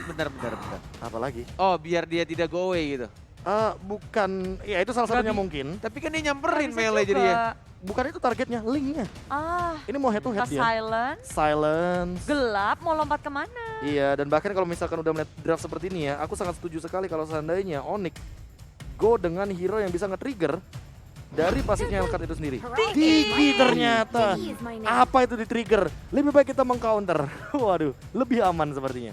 bentar. Apalagi? Oh, biar dia tidak go away gitu. Bukan, ya itu salah satunya mungkin. Tapi kan dia nyamperin Bisa melee juga. jadi ya. Bukan itu targetnya, linknya. Ah, Ini mau head to head ke dia. silence, Silence. gelap, mau lompat kemana? Iya, dan bahkan kalau misalkan udah melihat draft seperti ini ya, aku sangat setuju sekali kalau seandainya Onyx go dengan hero yang bisa nge-trigger dari pasifnya Hellcat itu sendiri. Digi ternyata. Apa itu di-trigger? Lebih baik kita meng-counter. Waduh, lebih aman sepertinya.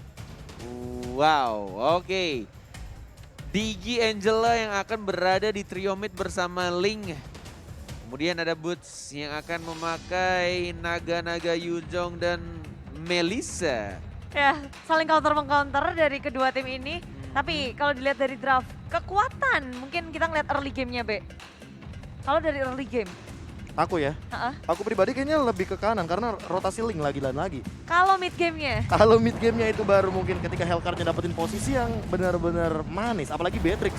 Wow, oke. Digi Angela yang akan berada di trio mid bersama Ling. Kemudian ada Boots yang akan memakai naga-naga Yuzhong dan Melissa. Ya, saling counter-mengcounter dari kedua tim ini. Tapi kalau dilihat dari draft, kekuatan mungkin kita ngeliat early game-nya, Be. Kalau dari early game, Aku ya, ha-ha. aku pribadi kayaknya lebih ke kanan karena rotasi link lagi dan lagi. Kalau mid game-nya, Kalau mid game-nya itu baru mungkin ketika Hellcard-nya dapetin posisi yang benar-benar manis, apalagi Beatrix.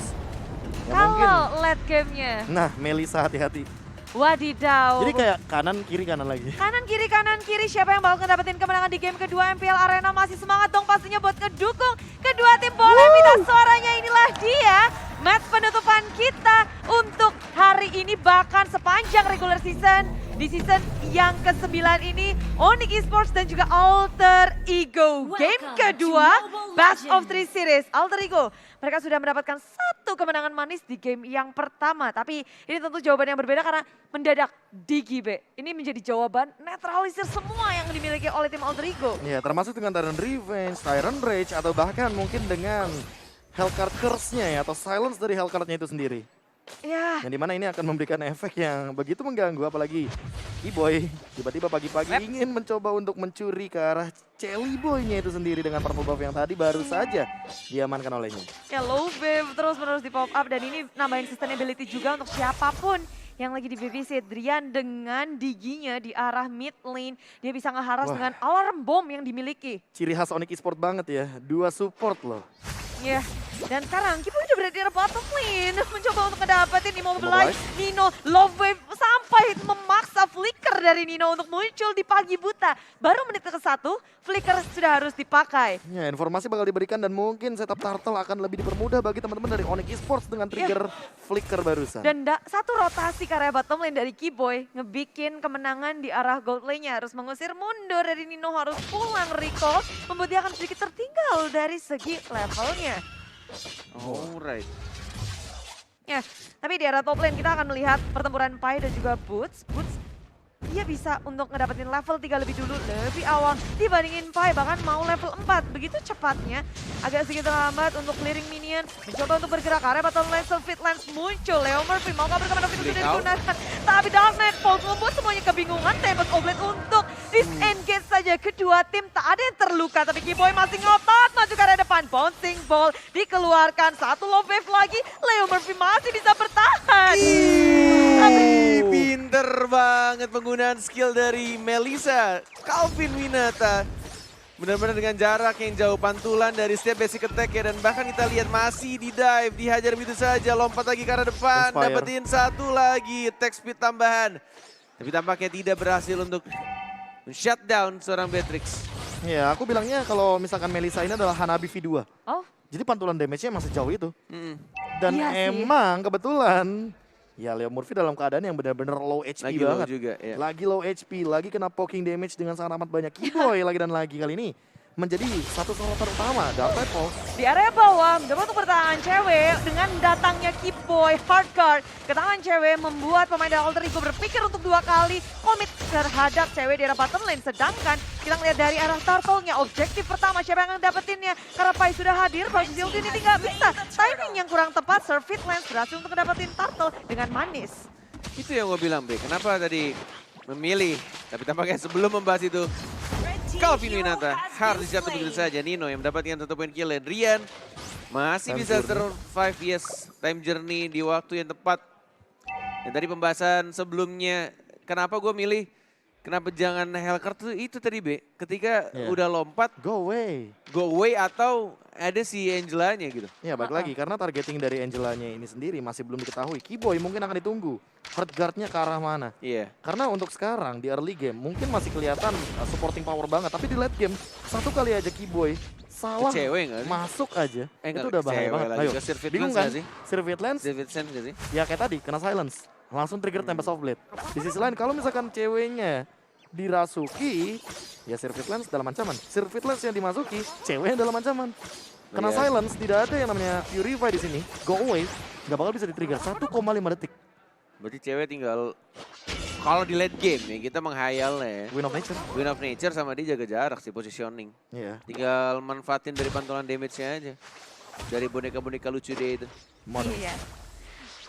Ya mungkin. kalau late game-nya, Nah, Melissa hati-hati. wadidaw. Jadi kayak kanan lagi. Kanan kiri, siapa yang bakal ngedapetin kemenangan di game kedua MPL Arena? Masih semangat dong pastinya buat ngedukung kedua tim. Boleh minta suaranya, inilah dia match penutupan kita untuk hari ini, bahkan sepanjang regular season. Di season yang ke-9 ini, Onyx Esports dan juga Alter Ego. Game kedua, Best of 3 Series. Alter Ego, mereka sudah mendapatkan satu kemenangan manis di game yang pertama. Tapi ini tentu jawaban yang berbeda karena mendadak Digi, Be. Ini menjadi jawaban netralisir semua yang dimiliki oleh tim Alter Ego. Ya, termasuk dengan Tyrant Revenge, Tyrant Rage, atau bahkan mungkin dengan Hellcard Curse-nya ya, atau Silence dari Hellcard-nya itu sendiri. Ya, Yang dimana ini akan memberikan efek yang begitu mengganggu, apalagi Keyboy tiba-tiba pagi-pagi ingin mencoba untuk mencuri ke arah Celi Boy-nya itu sendiri dengan purple buff yang tadi baru saja diamankan olehnya. ya low wave terus-menerus di pop up dan ini nambahin sustainability juga untuk siapapun yang lagi di babysit. Drian dengan diginya di arah mid lane, dia bisa ngeharas Wah. dengan alarm bomb yang dimiliki. Ciri khas Onyx Esports banget ya, dua support loh. Ya, dan sekarang Kipo udah berada di arah bottom lane, mencoba untuk ngedapetin Immobilize. Nino, love wave sampai memaksa flicker dari Nino untuk muncul di pagi buta. Baru menit ke-1, flicker sudah harus dipakai. Ya, informasi bakal diberikan dan mungkin setup turtle akan lebih dipermudah bagi teman-teman dari Onyx Esports dengan trigger flicker barusan. Dan satu rotasi karya bottom lane dari Keyboy ngebikin kemenangan di arah gold lane-nya. Harus mengusir mundur dari Nino, harus pulang recall. Membuat dia akan sedikit tertinggal dari segi levelnya. Alright. Ya, tapi di arah top lane kita akan melihat pertempuran Pai dan juga Boots. Boots dia bisa untuk ngedapetin level 3 lebih dulu, lebih awal dibandingin Pai, bahkan mau level 4. Begitu cepatnya, agak sedikit terlambat untuk clearing minion, mencoba untuk bergerak. Area battle lane, Fit Lance muncul, Leo Murphy mau kabur kemana itu sudah digunakan. Tapi Dark Knight Pulse membuat semuanya kebingungan, tembak Oblate untuk disengage saja. Kedua tim tak ada yang terluka, tapi Keyboy masih ngotot maju ke area depan. Bouncing ball dikeluarkan, satu low wave lagi, Leo Murphy masih bisa bertahan. Ih, pinter banget penggunaan skill dari Melissa. Calvin Winata. Benar-benar dengan jarak yang jauh, pantulan dari setiap basic attack ya. Dan bahkan kita lihat masih di dive, dihajar begitu saja. Lompat lagi ke arah depan, Inspire. dapetin satu lagi attack speed tambahan. Tapi tampaknya tidak berhasil untuk shutdown seorang Beatrix. Ya, aku bilangnya kalau misalkan Melissa ini adalah Hanabi V2. Oh, Jadi pantulan damage-nya emang sejauh itu. Mm. Dan Iya sih. emang kebetulan ya Leo Murphy dalam keadaan yang benar-benar low HP Lagi low banget. juga ya. Lagi low HP, lagi kena poking damage dengan sangat amat banyak. Keyboy lagi dan lagi kali ini menjadi satu sorotan utama Dark Knight Pulse. di area bawah mencoba untuk bertahan cewek dengan datangnya Keyboy hardcard. Ketangan cewek membuat pemain dari Alter Ego berpikir untuk dua kali komit terhadap cewek di arah bottom lane. Sedangkan kita ngeliat dari arah turtle-nya, objektif pertama siapa yang dapetinnya. Karena Pai sudah hadir, posisi ulti ini nggak bisa. Timing yang kurang tepat, Surfeit Lance berhasil untuk dapetin turtle dengan manis. Itu yang gue bilang, Be. Kenapa tadi memilih? Tapi tampaknya sebelum membahas itu, Calvin Winata harus jatuh begitu saja. Nino yang mendapatkan satu poin kill. Drian masih Time bisa journey. survive, yes. Time journey di waktu yang tepat. Dan tadi pembahasan sebelumnya, kenapa gue milih, kenapa jangan Hellcard itu tadi, Be. Ketika Iya. udah lompat, Go away. go away atau ada si Angelanya gitu. Ya balik lagi karena targeting dari Angelanya ini sendiri masih belum diketahui. Keyboy mungkin akan ditunggu. Hard guard-nya ke arah mana. Iya. Karena untuk sekarang di early game mungkin masih kelihatan supporting power banget. Tapi di late game satu kali aja Keyboy salah Cewek nggak sih? masuk aja, itu nggak, udah bahaya cewek banget. lagi. Ayo, Ke Sirvit bingung Lens kan? nggak sih? Sirvit Lens, David Sen gak sih? ya kayak tadi, kena silence. Langsung trigger Tempest of Blade. Di sisi lain, kalau misalkan ceweknya dirasuki, ya Sirvit Lens dalam ancaman. Sirvit Lens yang dimasuki, cewek yang dalam ancaman. Kena Iya. silence, tidak ada yang namanya Purify di sini. Go away, nggak bakal bisa di-trigger. 1,5 detik. Berarti cewek tinggal, kalau di late game ya kita menghayalnya ya. Win of Nature. Win of Nature sama dia jaga jarak sih, positioning. Iya. Tinggal manfaatin dari pantulan damage-nya aja. Dari boneka-boneka lucu dia itu. Modern. Iya.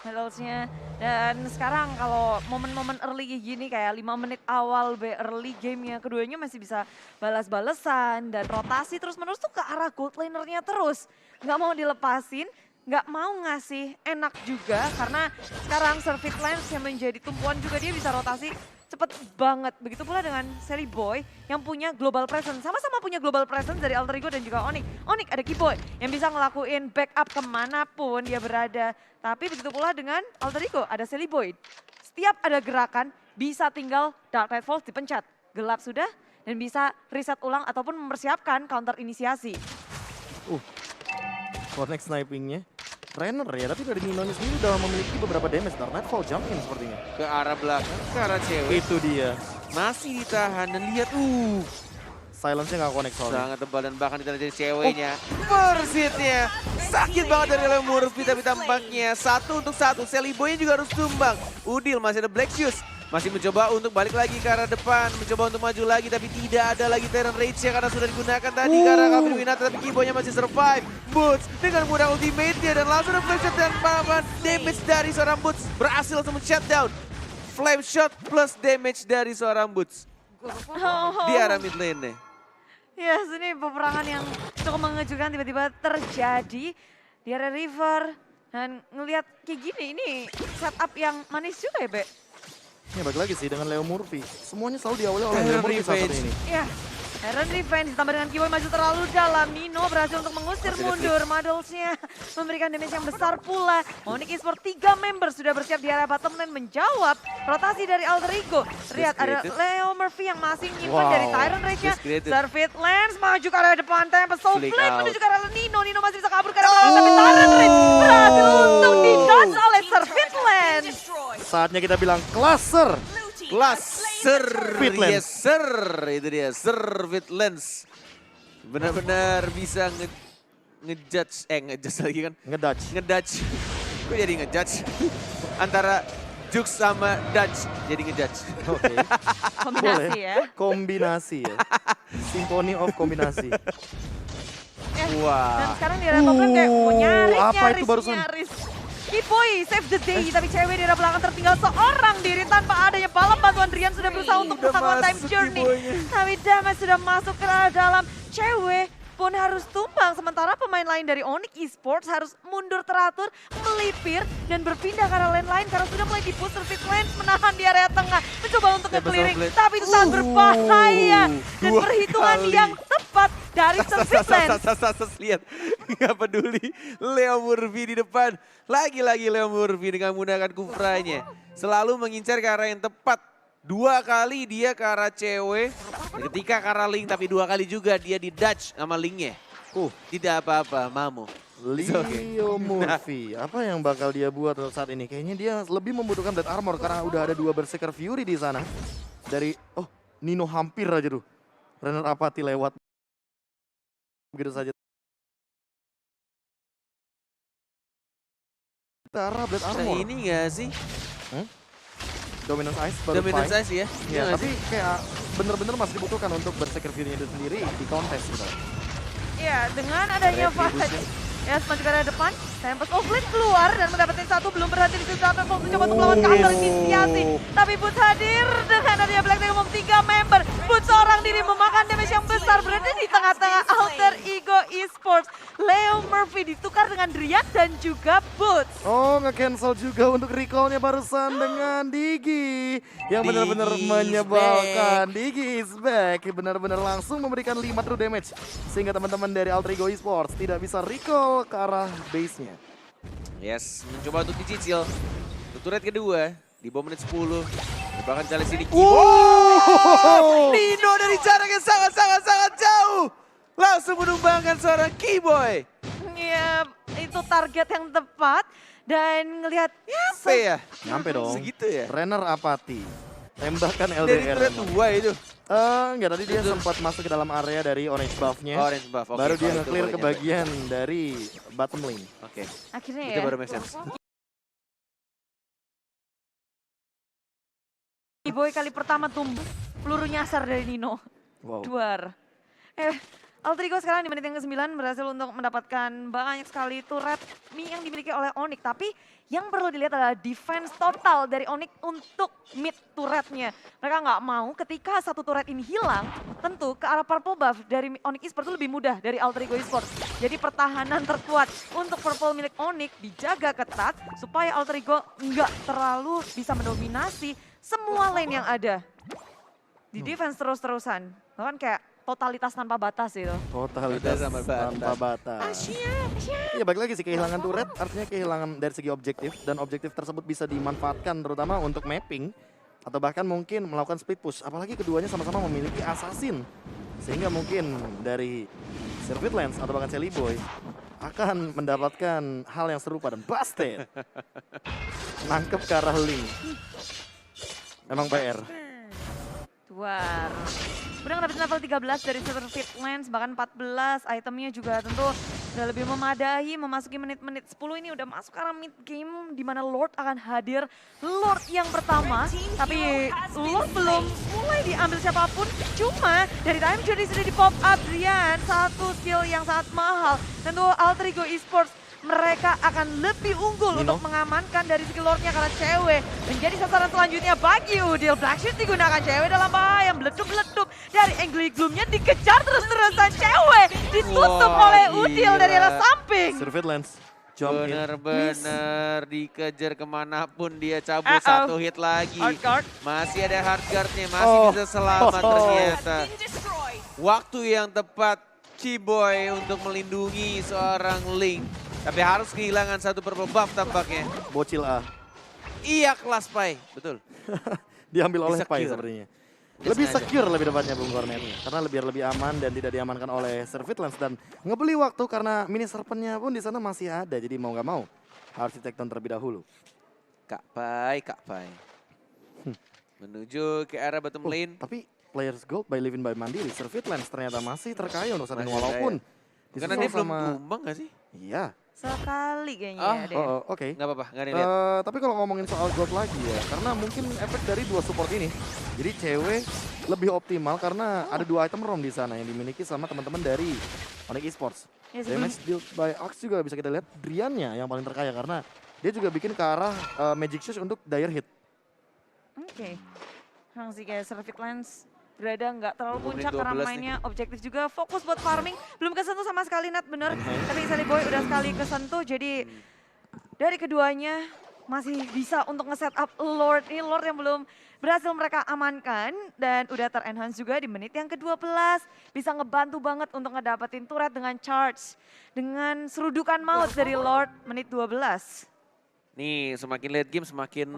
Medalsnya. Dan sekarang kalau momen-momen early kayak gini kayak 5 menit awal early gamenya keduanya masih bisa balas-balesan dan rotasi terus-menerus tuh ke arah gold lanernya terus. Nggak mau dilepasin, nggak mau ngasih enak juga karena sekarang Sirvit Lens yang menjadi tumpuan juga dia bisa rotasi cepet banget. Begitu pula dengan Sally Boy yang punya global presence. Sama-sama punya global presence dari Alter Ego dan juga Onyx. Onyx ada Keyboy yang bisa ngelakuin backup kemanapun dia berada. Tapi begitu pula dengan Alter Ego ada Sally Boy. Setiap ada gerakan bisa tinggal Dark Nightfall dipencet. Gelap sudah dan bisa reset ulang ataupun mempersiapkan counter inisiasi. Connect snipingnya. Trainer ya, tapi dari Ninonya sendiri udah memiliki beberapa damage. Dark Nightfall jump in sepertinya. Ke arah belakang, ke arah cewek. Itu dia. Masih ditahan dan lihat, Silence-nya nggak connect soalnya. sangat tebal dan bahkan ditahan dari ceweknya. Persitnya sakit banget dari Leo Murphy tapi tampaknya 1-1. Sally Boy juga harus tumbang. Udil masih ada Black Shoes. Masih mencoba untuk balik lagi ke arah depan, mencoba untuk maju lagi tapi tidak ada lagi Terran Rage-nya karena sudah digunakan tadi karena Calvin Winata tapi Kibonya masih survive. Boots dengan mudah ultimate-nya dan langsung ada flame shot dan paman damage dari seorang Boots berhasil langsung shutdown. Flame shot plus damage dari seorang Boots di arah mid lane-nya. Ya, ini peperangan yang cukup mengejutkan tiba-tiba terjadi di area river. Dan ngelihat kayak gini, ini setup yang manis juga ya, Be? Ya balik lagi sih dengan Leo Murphy. Semuanya selalu diawali oleh Leo Terran Murphy saat Revenge. ini. Ya, Terran Revenge ditambah dengan Kiboy maju terlalu dalam. Nino berhasil untuk mengusir Masih ada mundur. Muddles-nya memberikan damage yang besar pula. Onyx Esports 3 member sudah bersiap di area bottom lane menjawab rotasi dari Alter Ego. Lihat ada Discreated. Leo Murphy yang masih nyimpan Wow. dari Tyrant Rage-nya. Discreated. Sirvit Lens maju ke arah depan. Tempest of Flick Blade out. menuju ke arah Nino. Nino masih bisa kabur ke arah belakang. Tapi Tyrant Rage berhasil untuk di-dodge oleh Sirvit Lens. Saatnya kita bilang cluster. Cluster, Fit Lens. yes sir, itu dia, Sirvit Lens. Benar-benar bisa ngejudge lagi kan, Ngedodge. ngedudge. Kok jadi ngejudge? Antara Jux sama Dutch, jadi ngejudge. Oke. Kombinasi ya. Kombinasi ya. Symphony of kombinasi. Ya. Dan Wah, sekarang di area top lane kayak mau nyaris, apa itu barusan? nyaris. Kiboy save the day, tapi cewek di area belakang tertinggal seorang diri tanpa adanya balap bantuan. Rian sudah berusaha untuk Udah melakukan time masuk journey. Kiboynya. Tapi Damas sudah masuk ke arah dalam. Cewek pun harus tumbang. Sementara pemain lain dari Onyx Esports harus mundur teratur, melipir, dan berpindah ke arah lane lain. Karena sudah mulai di-push. Sirvit Lens menahan di area tengah. Mencoba untuk Tempest of nge-clearing, Blade. tapi itu sangat berbahaya. Dan Dua perhitungan kali. yang tepat dari Sirvit Lens. lihat, nggak peduli. Leo Murphy di depan, lagi-lagi Leo Murphy dengan menggunakan kufranya. Selalu mengincar ke arah yang tepat. 2 kali dia ke arah cewek, ketika ke arah Link tapi 2 kali juga dia di dodge sama Linknya. Tidak apa-apa, Mamo. Leo Murphy, apa yang bakal dia buat saat ini? Kayaknya dia lebih membutuhkan Death Armor karena udah ada 2 Berserker Fury di sana. Dari, Nino hampir aja tuh. Renner Apati lewat. Begitu saja. Tara Blade Nah Armor. ini nggak sih? Dominance Ice baru Dominance fine. size ya? Ya, Iya nggak tapi sih? kayak bener-bener masih dibutuhkan untuk Berserker Fury itu sendiri di kontes gitu. Ya, dengan adanya Retribution. ya maju ke arah depan, Tempest of Blade keluar dan mendapatkan satu, belum berhenti di situ. Tempest mencoba untuk melawan counter inisiasi. Tapi Boots hadir dengan adanya Black Diamond 3 member. Boots seorang diri memakan damage yang besar, berada di tengah-tengah Alter Ego Esports. Leo Murphy ditukar dengan Drian dan juga Boots. Oh, nge-cancel juga untuk recall-nya barusan dengan Digi. Yang benar-benar Digi is menyebalkan. Digi is back. Benar-benar langsung memberikan 5 true damage. Sehingga teman-teman dari Alter Ego Esports tidak bisa recall ke arah base-nya. Yes, mencoba untuk dicicil. Untuk turret kedua, di bawah menit 10. Bahkan Charles ini Wow! Nino dari jarak yang sangat jauh. langsung menumbangkan seorang Keyboy. Ya, itu target yang tepat. Dan ngelihat Apa ya? Nyampe dong. Segitu ya? Renner apati. Tembakan Dari LDR. thread 2 itu. Enggak, tadi dia sempat masuk ke dalam area dari orange buff-nya. Orange buff, oke. Baru dia kalau itu nge-clear boleh ke nyampe. bagian dari bottom lane. Oke, akhirnya itu ya. baru make sense. Keyboy kali pertama tumbuh. Peluru nyasar dari Nino. Wow. Duar. Altrigo sekarang di menit yang ke-9 berhasil untuk mendapatkan banyak sekali turret yang dimiliki oleh Onyx. Tapi yang perlu dilihat adalah defense total dari Onyx untuk mid turretnya. Mereka nggak mau ketika satu turret ini hilang, tentu ke arah purple buff dari Onyx Esports itu lebih mudah dari Altrigo Esports. Jadi pertahanan terkuat untuk purple milik Onyx dijaga ketat supaya Altrigo nggak terlalu bisa mendominasi semua lane yang ada. Di defense terus-terusan. Bahkan kayak totalitas tanpa batas itu. Totalitas Tanpa tanpa batas. Iya, balik lagi sih, kehilangan turret artinya kehilangan dari segi objektif. Dan objektif tersebut bisa dimanfaatkan terutama untuk mapping. Atau bahkan mungkin melakukan split push. Apalagi keduanya sama-sama memiliki assassin. Sehingga mungkin dari Servit Lens atau bahkan Shelly Boy akan mendapatkan hal yang serupa dan busted. Nangkep ke arah Link. Emang PR. Duar. Udah ngedapetin level 13 dari Servit Lens, bahkan 14. Itemnya juga tentu udah lebih memadai. Memasuki menit-menit 10 ini udah masuk ke arah mid game di mana Lord akan hadir. Lord yang pertama, tapi Lord belum mulai diambil siapapun. Cuma dari time jadi sudah di pop up Brian. Satu skill yang sangat mahal. Tentu Altrigo Esports mereka akan lebih unggul Nino. untuk mengamankan dari skill Lordnya karena cewek menjadi sasaran selanjutnya bagi Udil. Black Shield digunakan, cewek dalam bahaya, meledup-ledup dari Angry Gloom-nya dikejar terus-terusan, cewek ditutup Wah, oleh Udil gila. dari arah samping. Servit Lens jump in. Bener-bener dikejar kemanapun dia cabut satu hit lagi. Hardguard. Masih ada hardguardnya, masih Oh. bisa selamat Oh. ternyata. Waktu yang tepat Keyboy untuk melindungi seorang Link. Tapi harus kehilangan satu purple buff tampaknya. Bocil A. Iya kelas Pai, betul. Diambil oleh Secure. Pai sepertinya. Dia Lebih sengaja. secure lebih depannya Bung Cornetnya. Karena lebih aman dan tidak diamankan oleh Servit Lens. Dan ngebeli waktu karena mini serpentnya pun di sana masih ada. Jadi mau nggak mau harus di take down terlebih dahulu. Kak Pai. Menuju ke arah bottom lane. Tapi Players Gold by Living by Mandiri. Servit Lens ternyata masih terkaya untuk saat ini. Masih Walaupun Karena disusul dia belum sama- tumbang gak sih? Iya. Sekali kayaknya Oh, ya deh. Oke. Gak apa-apa, gak ada yang lihat. Tapi kalau ngomongin soal gold lagi ya, karena mungkin efek dari dua support ini, jadi cewek lebih optimal karena ada dua item ROM di sana yang dimiliki sama teman-teman dari Onyx Esports. Ya, sebelum- Damage dealt by Axe juga bisa kita lihat Briannya yang paling terkaya karena dia juga bikin ke arah Magic Shoes untuk dire hit. Oke. Memang sih kayak Servit Lens berada nggak terlalu 20 menit puncak karena 12 nih. mainnya objektif juga, fokus buat farming. Belum kesentuh sama sekali Nat, bener. Tapi Sally Boy udah sekali kesentuh, jadi dari keduanya masih bisa untuk nge-set up Lord. Ini Lord yang belum berhasil mereka amankan dan udah ter-enhance juga di menit yang ke-12. Bisa ngebantu banget untuk ngedapetin turret dengan charge. Dengan serudukan maut dari Lord menit 12. Nih semakin late game semakin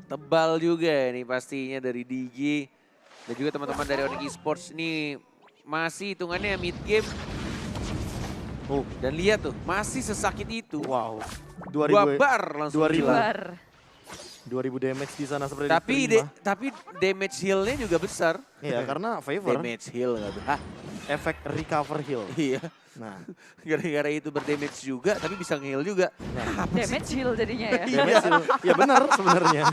tebal juga nih pastinya dari DG. Dan juga teman-teman dari Onyx Esports ini masih hitungannya mid game. Oh, Dan lihat tuh, masih sesakit itu. wow. 2 bar langsung 2000. hilang. Luar. 2000 damage di sana seperti Tapi diterima. tapi damage heal-nya juga besar. Iya, karena favor Damage heal nggak tuh? Hah? efek recover heal. Iya. Nah, Gara-gara itu berdamage juga, tapi bisa nge-heal juga. nah. Damage heal jadinya ya. Damage heal. Ya benar sebenarnya.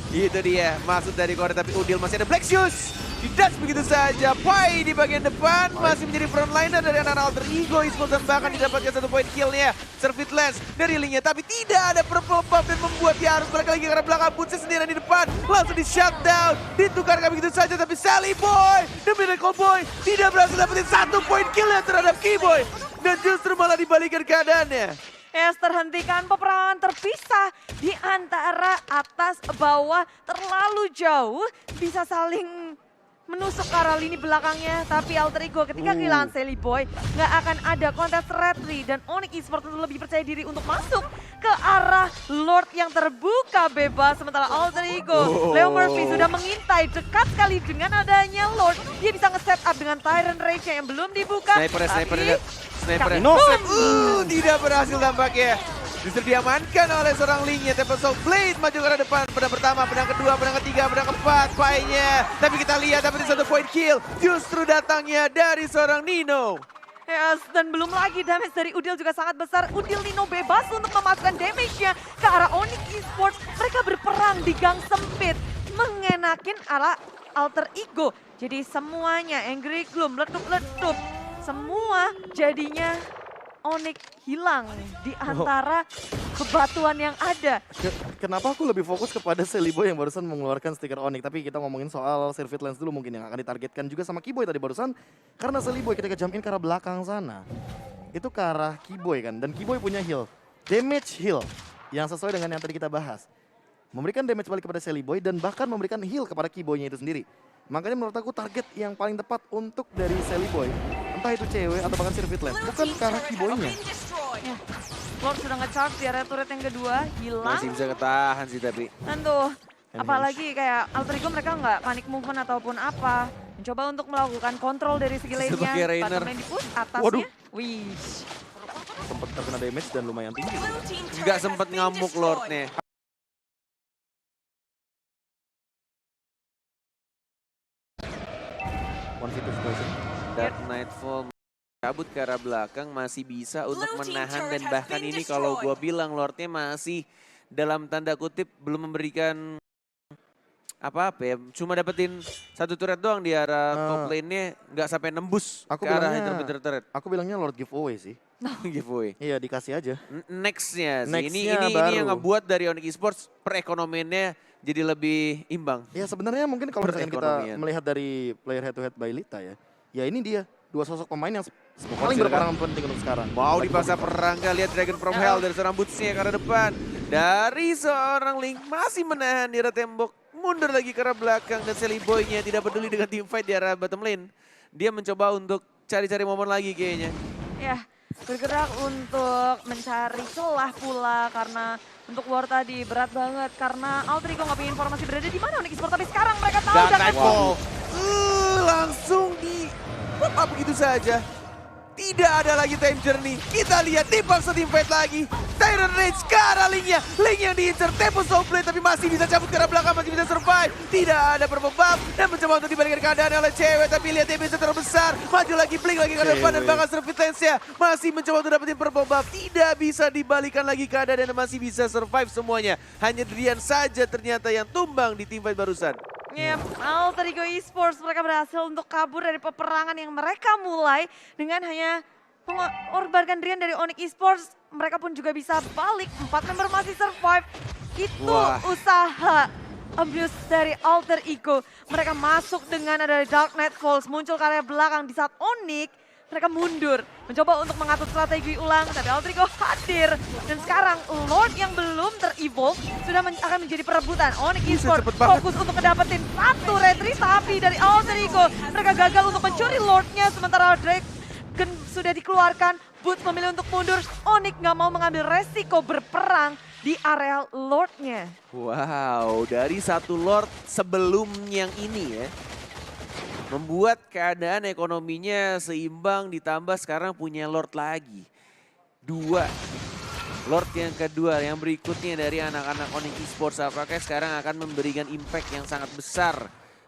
Itu dia, maksud dari Korea, tapi Udil masih ada Black Shoes. Didas begitu saja, Pai di bagian depan masih menjadi frontliner dari anak Alter Ego Esports dan bahkan didapatkan 1 poin killnya. Servit Lens dari linknya, tapi tidak ada purple buff dan membuat dia harus balik lagi ke arah belakang. Butcher sendirian di depan, langsung di shutdown. Ditukarkan begitu saja, tapi Sally Boy, The Miracle Boy, tidak berhasil dapetin 1 poin killnya terhadap Keyboy. Dan justru malah dibalikan keadaannya. Yes, terhentikan peperangan terpisah di antara atas bawah terlalu jauh, bisa saling menusuk ke arah lini belakangnya. Tapi Alter Ego ketika kehilangan Sally Boy, nggak akan ada kontes retry. Dan Onyx Esports untuk lebih percaya diri untuk masuk ke arah Lord yang terbuka bebas. Sementara Alter Ego, Leo Murphy sudah mengintai dekat sekali dengan adanya Lord. Dia bisa nge-set up dengan Tyrant Rage yang belum dibuka. Sniper. No. Tidak berhasil tampaknya. Justru diamankan oleh seorang Lingnya. Tempesol Blade maju ke arah depan. Pedang pertama, pedang kedua, pedang ketiga, pedang keempat. Pai-nya. Tapi kita lihat dapat satu point kill. Justru datangnya dari seorang Nino. Yes, dan belum lagi damage dari Udil juga sangat besar. Udil Nino bebas untuk memasukkan damage-nya ke arah Onyx Esports. Mereka berperang di gang sempit. Mengenakin arah Alter Ego. Jadi semuanya Angry Gloom, letup-letup. Semua jadinya Onyx hilang di antara bebatuan yang ada. Kenapa aku lebih fokus kepada Sally Boy yang barusan mengeluarkan stiker Onyx. Tapi kita ngomongin soal Servit Lens dulu mungkin yang akan ditargetkan juga sama Kiboy tadi barusan. Karena Sally Boy ketika jump in ke arah belakang sana, itu ke arah Kiboy kan. Dan Kiboy punya heal, damage heal yang sesuai dengan yang tadi kita bahas. Memberikan damage balik kepada Sally Boy dan bahkan memberikan heal kepada Kiboy-nya itu sendiri. Makanya menurut aku target yang paling tepat untuk dari Sally Boy, entah itu cewek atau bahkan Servit Lens, bukan ke arah Kiboy-nya. Ya. Lord sudah nge-charge di area turret yang kedua, hilang. Masih bisa ketahan sih tapi. Dan tuh, apalagi kayak Alter Ego mereka nggak panik movement ataupun apa. Mencoba untuk melakukan kontrol dari segi lainnya. Sebagai Rainer. Bottom lane di push, atasnya. Waduh. Wih. Sempat terkena damage dan lumayan tinggi. Nggak sempat ngamuk Lordnya. One v two situation. Dark Nightfall cabut ke arah belakang masih bisa untuk menahan dan bahkan ini kalau gua bilang Lordnya masih dalam tanda kutip belum memberikan apa-apa ya. Cuma dapetin satu turret doang di arah top lane-nya, nggak sampai nembus Aku ke arah bilangnya- interpreter turret. Aku bilangnya Lord giveaway sih. Giveaway. Iya dikasih aja. Next-nya sih. Next-nya Ini baru. yang ngebuat dari Onyx Esports perekonomiannya jadi lebih imbang. Ya sebenarnya mungkin kalau misalkan kita Perekonomian. melihat dari player head to head by Lita ya. Ya ini dia dua sosok pemain yang paling Silakan. berperan penting untuk sekarang. Mau Lagi dipaksa begitu. perang kah, lihat Dragon from Hell dari seorang Boots-nya ke arah depan. Dari seorang Link masih menahan di arah tembok. Mundur lagi ke arah belakang dan Sally Boy-nya tidak peduli dengan team fight di arah bottom lane. Dia mencoba untuk cari-cari momen lagi kayaknya. Ya, bergerak untuk mencari celah pula karena untuk war tadi berat banget karena Alter Ego nggak punya informasi berada di mana Onyx Esports tapi sekarang mereka tahu Dan dan Nightfall langsung di pop up begitu saja. Tidak ada lagi time journey. Kita lihat dipaksa team fight lagi. Tyrant Rage ke arah Link-nya. Link yang diincer Tempo Soul Blade tapi masih bisa cabut ke arah belakang, masih bisa survive. Tidak ada purple buff dan mencoba untuk dibalikan keadaan oleh cewek tapi lihat dia bisa terbesar. Maju lagi Blink lagi ke arah depan dan bahkan Servit Lens-nya masih mencoba untuk dapetin purple buff. Tidak bisa dibalikan lagi keadaan dan masih bisa survive semuanya. Hanya Drian saja ternyata yang tumbang di team fight barusan. ya, Alter Ego Esports mereka berhasil untuk kabur dari peperangan yang mereka mulai dengan hanya mengorbankan Drian dari Onyx Esports. Mereka pun juga bisa balik, 4 member masih survive. Itu Wah. usaha abuse dari Alter Ego. Mereka masuk dengan ada Dark Nightfalls muncul ke area belakang di saat Onyx. Mereka mundur, mencoba untuk mengatur strategi ulang, tapi Alter Ego hadir. Dan sekarang Lord yang belum ter-evolve sudah akan menjadi perebutan. Onyx Esports cepet banget. fokus untuk ngedapetin satu retry, tapi dari Alter Ego mereka gagal untuk mencuri Lordnya. Sementara Dragon sudah dikeluarkan, Boots memilih untuk mundur. Onyx nggak mau mengambil resiko berperang di area Lordnya. Wow, dari satu Lord sebelum yang ini ya. Membuat keadaan ekonominya seimbang ditambah sekarang punya Lord lagi. 2. Lord yang kedua, yang berikutnya dari anak-anak Onyx Esports apakah sekarang akan memberikan impact yang sangat besar.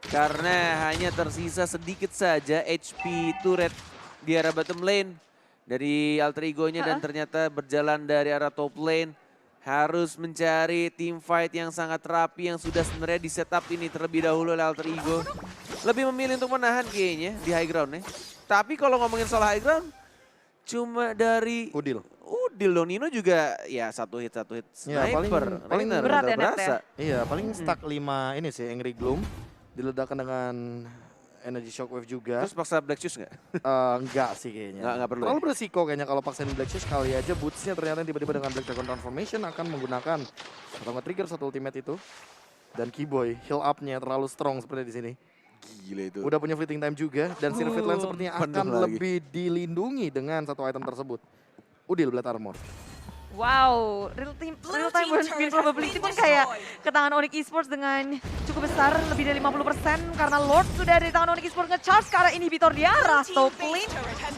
Karena hanya tersisa sedikit saja HP turret di arah bottom lane. Dari Alter Ego-nya dan ternyata berjalan dari arah top lane. Harus mencari team fight yang sangat rapi yang sudah sebenarnya di setup ini terlebih dahulu oleh Alter Ego. Lebih memilih untuk menahan kayaknya di high ground ya. Tapi kalau ngomongin soal high ground, cuma dari Udil. dong. Nino juga ya satu hit Ya, sniper. paling Rainer, berat ya, nggak Net, berasa. Iya paling stuck 5 ini sih Angry Gloom. Diledakkan dengan Energy Shockwave juga. Terus paksa Black Shoes nggak? Enggak sih kayaknya. Nggak perlu Terlalu beresiko kayaknya kalau paksain Black Shoes kali aja Boots-nya ternyata tiba-tiba dengan Black Dragon Transformation akan menggunakan atau nge-trigger satu ultimate itu. Dan Kiboy heal up-nya terlalu strong seperti di sini. Gila itu. Udah punya fleeting time juga dan Sirvit Lane sepertinya penuh akan lagi. lebih dilindungi dengan satu item tersebut. Udil Blade Armor. Wow, real time win probability pun kayak ke tangan Onyx Esports dengan cukup besar, lebih dari 50% karena Lord sudah dari tangan Onyx Esports nge-charge ke arah inhibitor di arah top lane.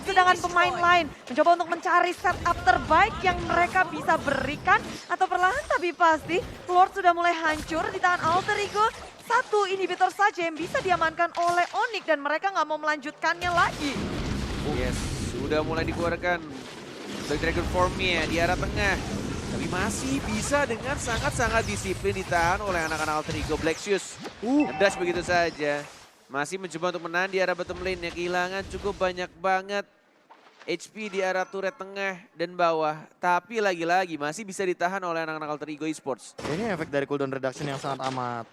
Sedangkan pemain lain mencoba untuk mencari setup terbaik yang mereka bisa berikan atau perlahan tapi pasti Lord sudah mulai hancur di tangan Alter Ego. Satu inhibitor saja yang bisa diamankan oleh Onyx dan mereka nggak mau melanjutkannya lagi. Yes, sudah mulai dikeluarkan Black Dragon formnya di arah tengah. Tapi masih bisa dengan sangat-sangat disiplin ditahan oleh anak-anak Alter Ego. Black Shoes ngedash begitu saja. Masih mencoba untuk menahan di arah bottom lane yang kehilangan cukup banyak banget HP di arah turret tengah dan bawah. Tapi lagi-lagi masih bisa ditahan oleh anak-anak Alter Ego Esports. Ini efek dari cooldown reduction yang sangat amat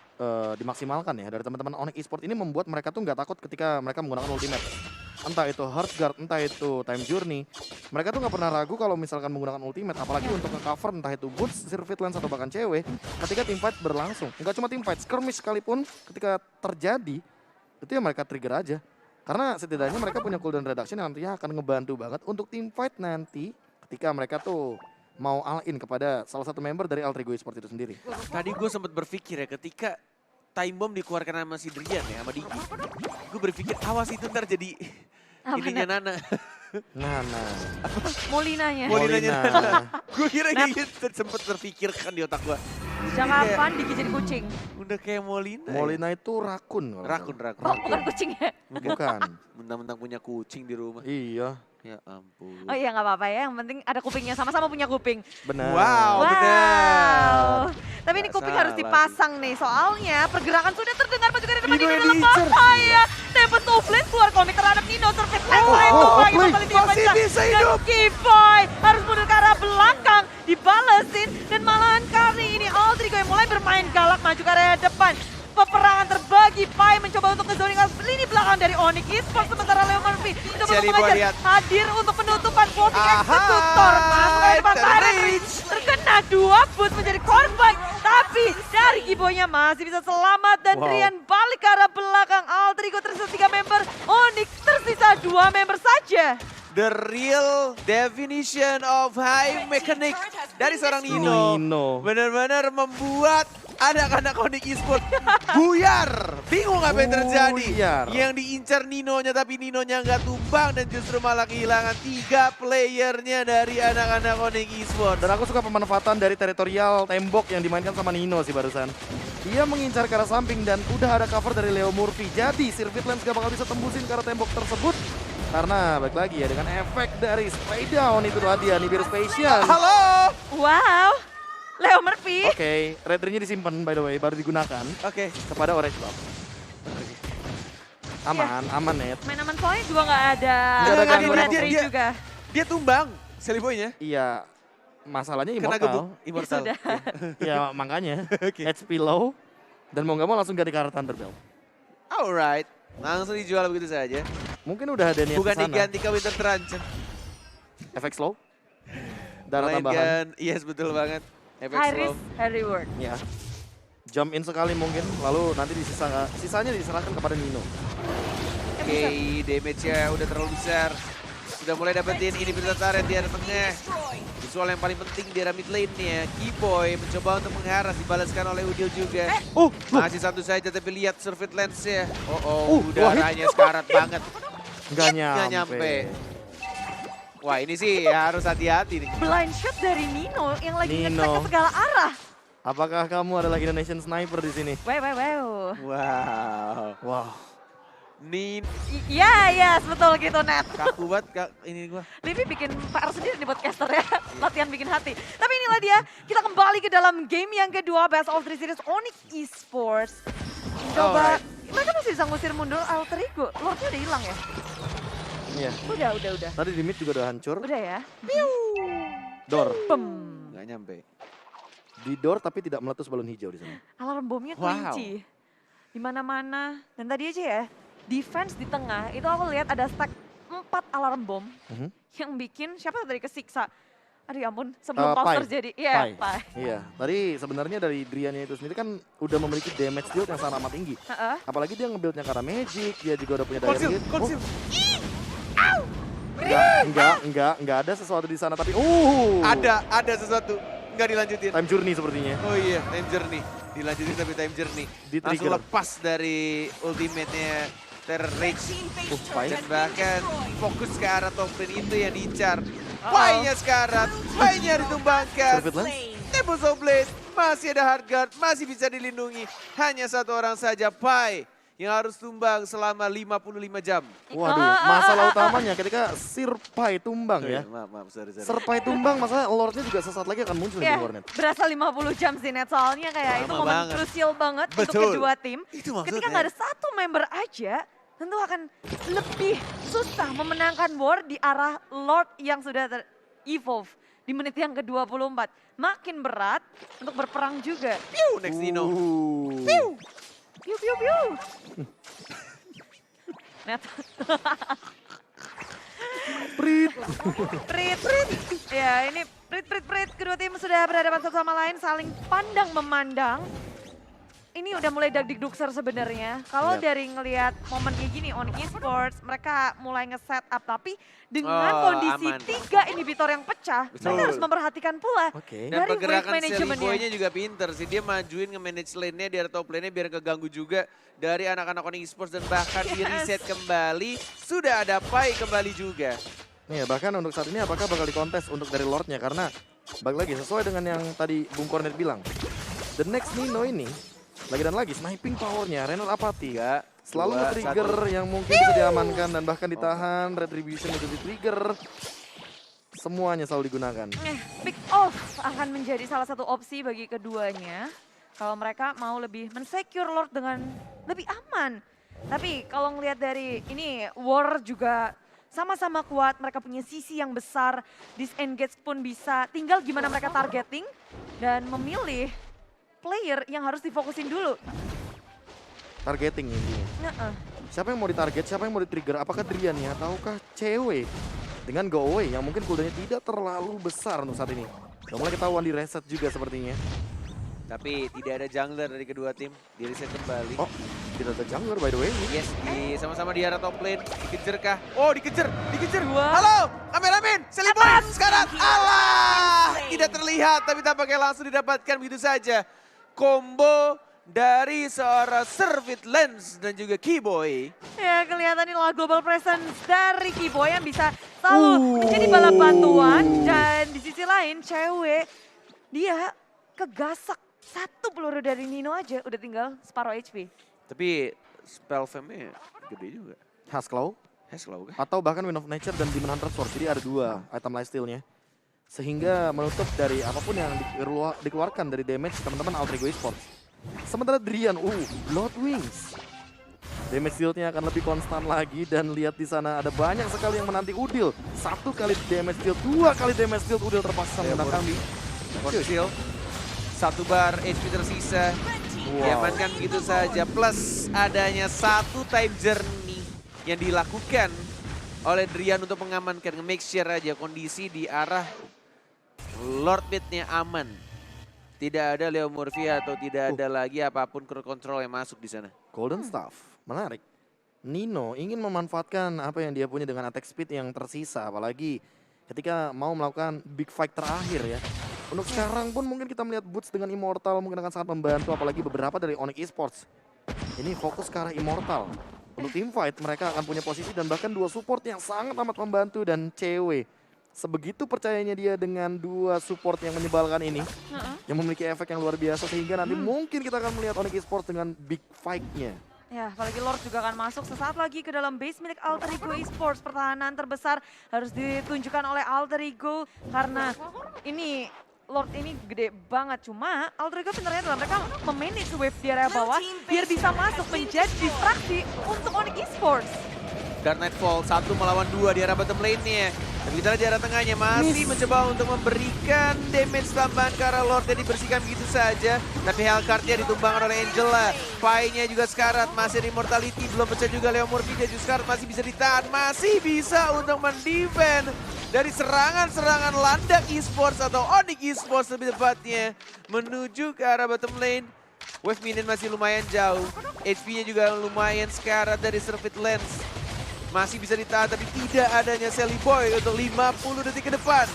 dimaksimalkan ya dari teman-teman Onyx Esports ini membuat mereka tuh nggak takut ketika mereka menggunakan ultimate. Entah itu Heartguard, entah itu Time Journey. Mereka tuh nggak pernah ragu kalau misalkan menggunakan ultimate, apalagi untuk nge-cover entah itu boots, Sirvit Lane atau bahkan cewek ketika teamfight berlangsung. Nggak cuma teamfight, skirmish sekalipun ketika terjadi, itu ya mereka trigger aja. Karena setidaknya mereka punya cooldown reduction yang nantinya akan ngebantu banget untuk teamfight nanti ketika mereka tuh mau all-in kepada salah satu member dari Alter Ego Esports itu sendiri. Tadi gue sempat berpikir ya ketika Time Bomb dikeluarkan sama si Drian ya, sama Digi. Gue berpikir awas itu ntar jadi ininya Nana. Nah. Molinanya. Molinanya Molina. Nana. Gue kira gitu sempat terpikirkan di otak gue. Sejak kapan Diki jadi kucing? Udah kayak Molina. Molina itu rakun. kalau Rakun, nggak rakun. Oh, bukan kucing ya? salah. Bukan. Mentang-mentang punya kucing di rumah. Iya, Ya ampun. Oh iya nggak apa-apa ya, yang penting ada kupingnya, sama-sama punya kuping. benar. Wow, benar. Tapi ini Nggak kuping harus salah dipasang nih, soalnya pergerakan sudah terdengar juga di depan Nino ini yang dalam diincer. bahaya. Tempest of Flame keluar komik terhadap Nino, Surface Lane Oh, lagi Flame kembali dia masih pecah. bisa Dan hidup. Kivoy harus mundur ke arah belakang, dibalesin. Dan malahan kali ini Alter Ego yang mulai bermain galak maju ke area depan. Peperangan terbagi, Pai mencoba untuk ngezoning lini belakang dari Onyx Esports, sementara Leo Murphy itu Jelly belum Boy mengajar lihat. hadir untuk penutupan closing Aha, executor. Masuk ke depan terreach. Tyrant, terkena 2 boost menjadi korban. Tapi dari Kiboynya masih bisa selamat dan Wow. Rian balik ke arah belakang. Alter Ego tersisa 3 member, Onyx tersisa 2 member saja. The real definition of high mechanic dari seorang Nino. Nino. Benar-benar membuat anak-anak Onyx Esports buyar. Bingung apa yang terjadi. Buyar. Yang diincar Ninonya tapi Ninonya nggak tumbang dan justru malah kehilangan 3 playernya dari anak-anak Onyx Esports. Dan aku suka pemanfaatan dari teritorial tembok yang dimainkan sama Nino sih barusan. Dia mengincar ke arah samping dan udah ada cover dari Leo Murphy. Jadi Sirvit Lane gak bakal bisa tembusin ke arah tembok tersebut. Karena balik lagi ya dengan efek dari spray down itu tadi Nibiru Spatial. Halo. Wow, Leo Murphy. Oke, red ring-nya disimpan by the way, baru digunakan Oke. kepada Orange Buff. Aman net. Main aman soalnya juga nggak ada Nggak ada gangguan gangguan. dari Dia- juga. Dia tumbang Silly Boy-nya. Iya, masalahnya Kena gebuk immortal. Immortal. sudah. Ya makanya Oke. HP low dan mau nggak mau langsung ganti ke arah Thunderbelt. Alright. Langsung dijual begitu saja. Mungkin udah ada niat Bukan kesana. diganti ke Winter Trance. Efek slow. Darah tambahan. Melainkan, yes betul banget. Efek High slow. risk, high reward. Ya. Jump in sekali mungkin, lalu nanti sisanya diserahkan kepada Nino. Oke, damage-nya udah terlalu besar. Sudah mulai dapetin ini bisa turret di arah tengah. Visual yang paling penting di arah mid lane-nya. Kiboy mencoba untuk mengharas, dibalaskan oleh Udil juga. Masih satu saja tapi lihat Sirvit Lane-nya. Udaranya sekarat banget. Nggak Nggak nyampe. Wah ini sih harus hati-hati nih. Blind shot dari Nino yang lagi Nino. nge-track ke segala arah. Apakah kamu adalah Indonesian sniper di sini? Wow. Wow. Wow. Nin, Iya, betul gitu, Net. kaku banget ini gua. Livi bikin PR sendiri nih buat caster ya, latihan bikin hati. Tapi inilah dia, kita kembali ke dalam game yang kedua, Best of 3 Series Onyx Esports. Coba, mereka masih bisa ngusir mundur Alter Ego. Lordnya udah hilang ya? Iya. Udah. Tadi di mid juga udah hancur. Udah ya? Door. Pem. Nggak nyampe. Di door tapi tidak meletus balon hijau di sana. Alarm bomnya Wow. kelinci. Di mana-mana. Dan tadi aja ya, defense di tengah, itu aku lihat ada stack 4 alarm bom Mhm. yang bikin, siapa tadi kesiksa? Aduh ya ampun, sebelum pause Pai. terjadi. Iya, Pai. Pai. Iya, tadi sebenarnya dari Driannya itu sendiri kan udah memiliki damage deal yang sangat amat tinggi. Heeh. Apalagi dia nge-buildnya karena magic, dia juga udah punya Cold direct shield, hit. cold shield. Enggak ada sesuatu di sana tapi Ada sesuatu. Nggak dilanjutin. time journey sepertinya. Oh iya, time journey. Dilanjutin tapi time journey. Di Langsung trigger. lepas dari ultimate-nya Terror Rage. Pai. Dan bahkan fokus ke arah top lane itu yang diincar. Pai-nya sekarat, Pai-nya ditumbangkan. Serpent Lance. Tempus of Blade, masih ada hard guard, masih bisa dilindungi. Hanya satu orang saja, Pai, yang harus tumbang selama 55 jam. Waduh, masalah utamanya ketika Sir Pai tumbang ya. Maaf, sorry. Sir Pai tumbang, masalah Lordnya juga sesaat lagi akan muncul di Ya, Warnet. berasa 50 jam sih Net, soalnya kayak itu Lama momen banget. krusial banget untuk Betul. kedua tim. Itu Ketika maksudnya. nggak ada satu member aja, tentu akan lebih susah memenangkan war di arah Lord yang sudah evolve di menit yang ke-24. Makin berat untuk berperang juga. Piu, next Nino. Piu, piu, piu. Net. Prit. Prit. Ya ini prit. Kedua tim sudah berhadapan satu sama lain, saling pandang memandang. Ini udah mulai dagdikdukser sebenarnya. Kalau Yap. dari ngelihat momen kayak gini, Onyx Esports, mereka mulai nge-set up. Tapi dengan Oh, kondisi aman. 3 inhibitor yang pecah, Betul. mereka harus memperhatikan pula. Oke. Dan Dari pergerakan wave Selly managementnya. Boy-nya juga pinter sih. Dia majuin nge-manage lane-nya di area top lane-nya biar keganggu juga dari anak-anak Onyx Esports. Dan bahkan di reset kembali, sudah ada Pai kembali juga. Nih, bahkan untuk saat ini apakah bakal dikontes untuk dari Lordnya? Karena balik lagi sesuai dengan yang tadi Bung Kornet bilang. The next Nino ini lagi dan lagi sniping powernya Renner Apathy selalu dua, nge-trigger yang mungkin bisa diamankan dan bahkan ditahan. Retribution juga di-trigger. Semuanya selalu digunakan. Pick off akan menjadi salah satu opsi bagi keduanya. Kalau mereka mau lebih men-secure Lord dengan lebih aman. Tapi kalau ngelihat dari ini, War juga sama-sama kuat. Mereka punya sisi yang besar, disengage pun bisa. Tinggal gimana mereka targeting dan memilih player yang harus difokusin dulu. Targeting intinya. Heeh. Siapa yang mau ditarget, siapa yang mau di-trigger? Apakah Drian ya, ataukah cewek? Dengan go away yang mungkin cooldownnya tidak terlalu besar untuk saat ini. Udah mulai ketahuan di reset juga sepertinya. Tapi tidak ada jungler dari kedua tim. Di reset kembali. Oh, tidak ada jungler by the way. Yes, sama-sama di arah top lane. Dikejar kah? Oh, dikejar. Wah. Halo, kameramen, Selly Boy sekarang. Alah, tidak terlihat tapi tampaknya langsung didapatkan begitu saja. Combo dari seorang Servit Lens dan juga Keyboy. Ya kelihatan inilah global presence dari Keyboy yang bisa selalu menjadi bala bantuan. Dan di sisi lain cewek dia kegasak satu peluru dari Nino aja udah tinggal separuh HP. Tapi spell fame-nya gede juga. Haskell Heslow kah? atau bahkan Wind of Nature dan Demon Hunter Sword. Jadi ada dua item lifesteal-nya. Sehingga menutup dari apapun yang dikeluarkan dari damage teman-teman Alter Ego Esports. Sementara Drian, Blood Wings. Damage deal-nya akan lebih konstan lagi dan lihat di sana ada banyak sekali yang menanti Udil. 1 kali damage deal, 2 kali damage deal Udil terpaksa menggunakan Shield. 1 bar HP tersisa. Diamankan begitu saja. Plus adanya 1 time journey yang dilakukan oleh Drian untuk mengamankan. Nge-make sure aja kondisi di arah Lord Mid-nya aman. Tidak ada Leo Murphy atau tidak ada lagi apapun crowd control yang masuk di sana. Golden Staff, menarik. Nino ingin memanfaatkan apa yang dia punya dengan attack speed yang tersisa. Apalagi ketika mau melakukan big fight terakhir ya. Untuk sekarang pun mungkin kita melihat Boots dengan Immortal mungkin akan sangat membantu. Apalagi beberapa dari Onyx Esports. Ini fokus ke arah Immortal. Untuk team fight mereka akan punya posisi dan bahkan 2 support yang sangat amat membantu. Dan cewek sebegitu percayanya dia dengan 2 support yang menyebalkan ini. Yang memiliki efek yang luar biasa sehingga nanti mungkin kita akan melihat Onyx Esports dengan big fight-nya. Ya, apalagi Lord juga akan masuk sesaat lagi ke dalam base milik Alter Ego Esports. Pertahanan terbesar harus ditunjukkan oleh Alter Ego karena ini Lord ini gede banget. Cuma Alter Ego sebenarnya adalah mereka memanage wave di area bawah biar bisa masuk menjadi distraksi untuk Onyx Esports. Dark Nightfall 1 melawan 2 di arah bottom lane-nya. Dan kita lihat di arah tengahnya masih mencoba untuk memberikan damage tambahan ke arah Lord yang dibersihkan begitu saja. Tapi Hellcard-nya ditumbangkan oleh Angela. Pai-nya juga sekarat, masih ada Immortality, belum pecah juga Leo Murphy juga sekarat, masih bisa ditahan, masih bisa untuk mendefend dari serangan-serangan Landak Esports atau Onyx Esports lebih tepatnya menuju ke arah bottom lane. Wave minion masih lumayan jauh, HP-nya juga lumayan sekarat dari Serpent Lens. Masih bisa ditahan tapi tidak adanya Sally Boy untuk 50 detik ke depan.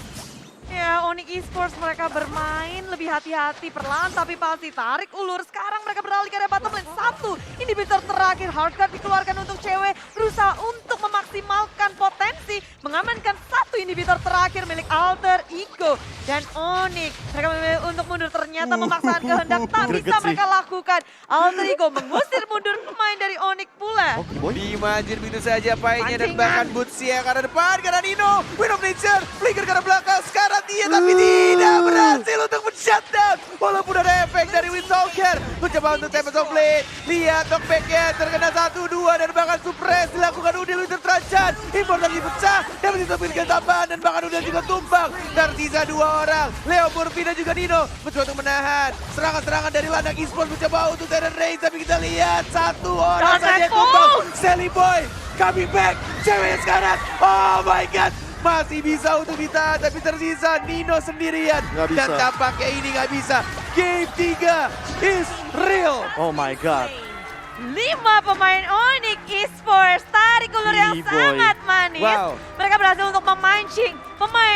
Ya, Onyx Esports mereka bermain lebih hati-hati, perlahan tapi pasti tarik ulur. Sekarang mereka beralih ke arah bottom lane. Satu inhibitor terakhir, Hardcard dikeluarkan untuk cewek, berusaha untuk memaksimalkan potensi, mengamankan satu inhibitor terakhir milik Alter Ego dan Onyx. Mereka memilih untuk mundur, ternyata memaksakan kehendak tak bisa mereka lakukan. Alter Ego mengusir mundur pemain dari Onyx pula. Dimajin begitu saja Pai-nya dan Pancingan. bahkan Butsia ke arah depan karena Nino. Win of Nature, flicker ke arah belakang, sekarang dia tapi tidak berhasil untuk men-shutdown. Walaupun ada efek dari Windstalker, mencoba untuk tap of blade. Lihat knockback-nya terkena 1-2 dan bahkan suppress dilakukan Udil Winter Trajan. Importantly pecah, dapat ditemukan tambahan dan bahkan Udil juga tumbang. Tersisa 2 orang, Leo Murphy dan juga Nino mencoba untuk menahan serangan-serangan dari Landak Esports, mencoba untuk Terran Reigns, tapi kita lihat 1 orang saja yang tumbang. Sally Boy coming back, ceweknya sekarang, oh my god. Masih bisa untuk ditahan, tapi tersisa Nino sendirian. Nggak bisa. Dan tampaknya ini nggak bisa. Game 3 is real. Oh my god. 5 pemain Onyx Esports, tarik ulur yang Boy. sangat manis. Wow. Mereka berhasil untuk memancing pemain